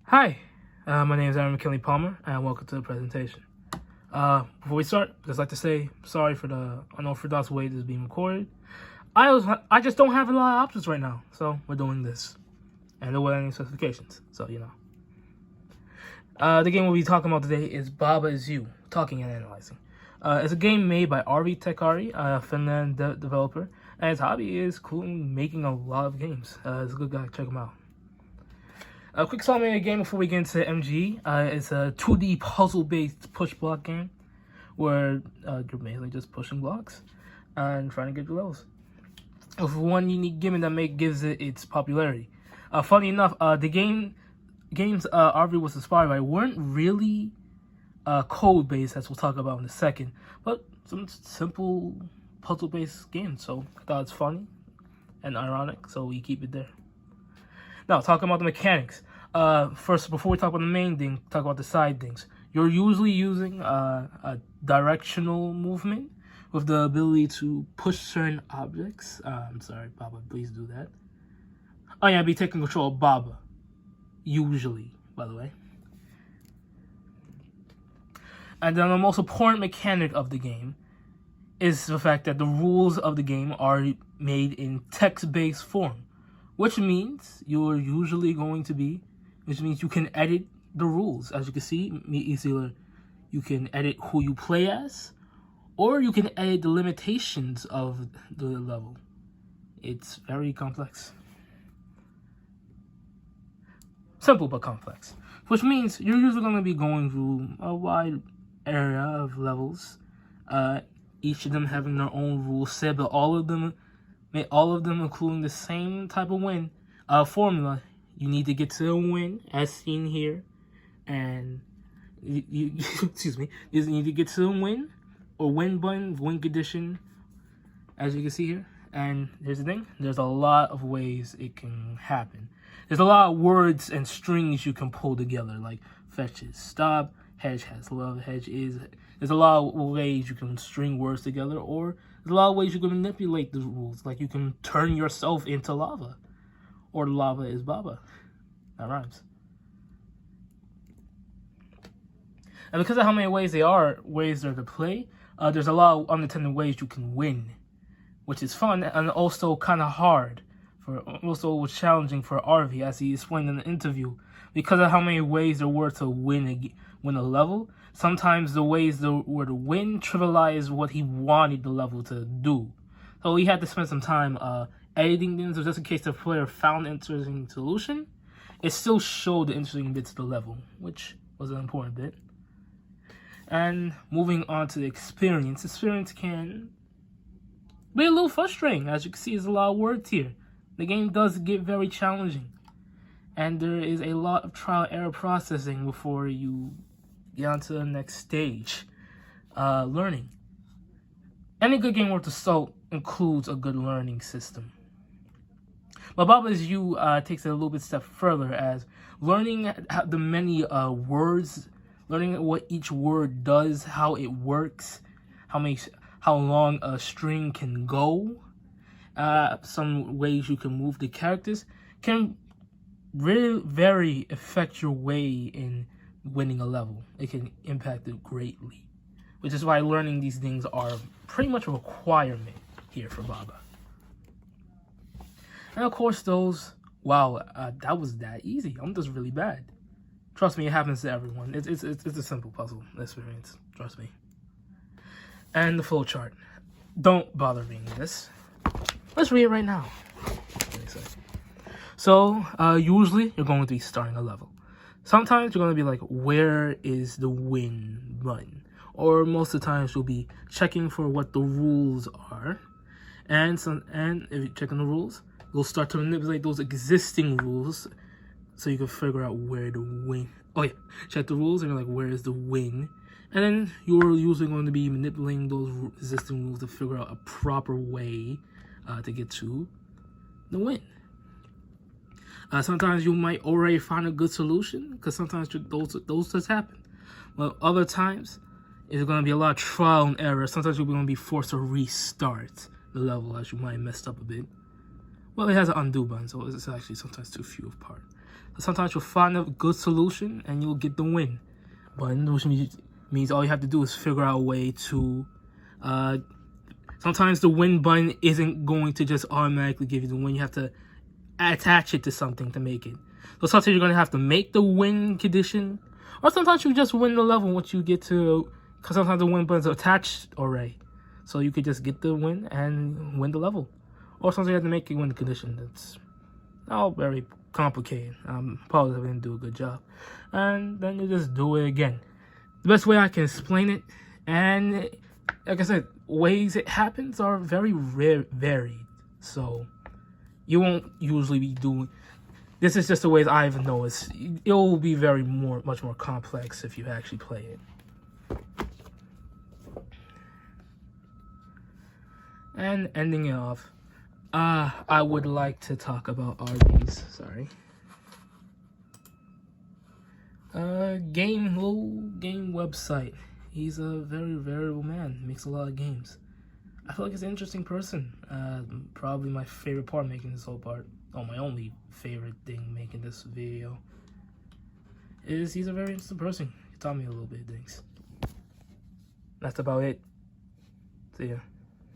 Hi, my name is Aaron McKinley Palmer, and welcome to the presentation. Before we start, I'd just like to say sorry for the unorthodox way this is being recorded. I just don't have a lot of options right now, so we're doing this. And there weren't any specifications, so you know. The game we'll be talking about today is Baba Is You, Talking and Analyzing. It's a game made by Arvi Tekkari, a Finland developer, and his hobby is making a lot of games. He's a good guy, check him out. A quick summary of the game before we get into MG. It's a 2D puzzle-based push block game where you're mainly just pushing blocks and trying to get your levels. With one unique gimmick that gives it its popularity. Funny enough, the games Arvi was inspired by weren't really code-based, as we'll talk about in a second, but some simple puzzle-based games. So I thought it's funny and ironic, so we keep it there. Now, talking about the mechanics. First, before we talk about the main thing, talk about the side things. You're usually using a directional movement with the ability to push certain objects. I'm sorry, Baba, please do that. Oh yeah, I'll be taking control of Baba. Usually, by the way. And then the most important mechanic of the game is the fact that the rules of the game are made in text-based form. Which means you can edit the rules. As you can see, you can edit who you play as, or you can edit the limitations of the level. It's very complex. Simple but complex. Which means you're usually going to be going through a wide area of levels, each of them having their own rule set, but all of them including the same type of win formula. You need to get to a win, as seen here, and you excuse me. You need to get to a win or win button, win condition, as you can see here. And here's the thing: there's a lot of ways it can happen. There's a lot of words and strings you can pull together, like fetch is stop, hedge has love, hedge is. There's a lot of ways you can string words together, or there's a lot of ways you can manipulate the rules. Like you can turn yourself into lava, or lava is Baba. That rhymes. And because of how many ways there are to play, there's a lot of unintended ways you can win, which is fun and also kind of hard. Also challenging for Arvi, as he explained in the interview, because of how many ways there were to win a level. Sometimes the ways there were to win trivialize what he wanted the level to do. So he had to spend some time editing things, just in case the player found an interesting solution. It still showed the interesting bits of the level, which was an important bit. And moving on to the experience. Experience can be a little frustrating. As you can see, there's a lot of words here. The game does get very challenging. And there is a lot of trial and error processing before you get on to the next stage. Learning. Any good game worth of salt includes a good learning system. But Baba Is You takes it a little bit step further, as learning the many words, learning what each word does, how it works, how long a string can go, some ways you can move the characters, can really very affect your way in winning a level. It can impact it greatly, which is why learning these things are pretty much a requirement here for Baba. And of course those, wow, that was that easy. I'm just really bad. Trust me, it happens to everyone. It's a simple puzzle experience. Trust me. And the flowchart. Don't bother reading this. Let's read it right now. So, usually you're going to be starting a level. Sometimes you're going to be like, where is the win button? Or most of the times you'll be checking for what the rules are. And if you're checking the rules, you'll start to manipulate those existing rules so you can figure out where to win. Oh yeah, check the rules and you're like, where is the win? And then you're usually going to be manipulating those existing rules to figure out a proper way to get to the win. Sometimes you might already find a good solution, because sometimes those just happen. But other times, it's going to be a lot of trial and error. Sometimes you're going to be forced to restart the level as you might have messed up a bit. Well, it has an undo button, so it's actually sometimes too few apart. Sometimes you'll find a good solution and you'll get the win. But which means all you have to do is figure out a way to. Sometimes the win button isn't going to just automatically give you the win. You have to attach it to something to make it. So sometimes you're going to have to make the win condition, or sometimes you just win the level once you get to, because sometimes the win button's attached already. So you could just get the win and win the level. Or sometimes you have to make it win the condition. That's all very complicated. Probably didn't do a good job. And then you just do it again. The best way I can explain it, and like I said, ways it happens are very varied. So you won't usually be doing. This is just the ways I even know. It will be much more complex if you actually play it. And ending it off, I would like to talk about Arby's. Sorry. Game website. He's a very variable man. Makes a lot of games. I feel like he's an interesting person. Probably my favorite part making this whole part. Oh, my only favorite thing making this video is he's a very interesting person. He taught me a little bit of things. That's about it. See ya.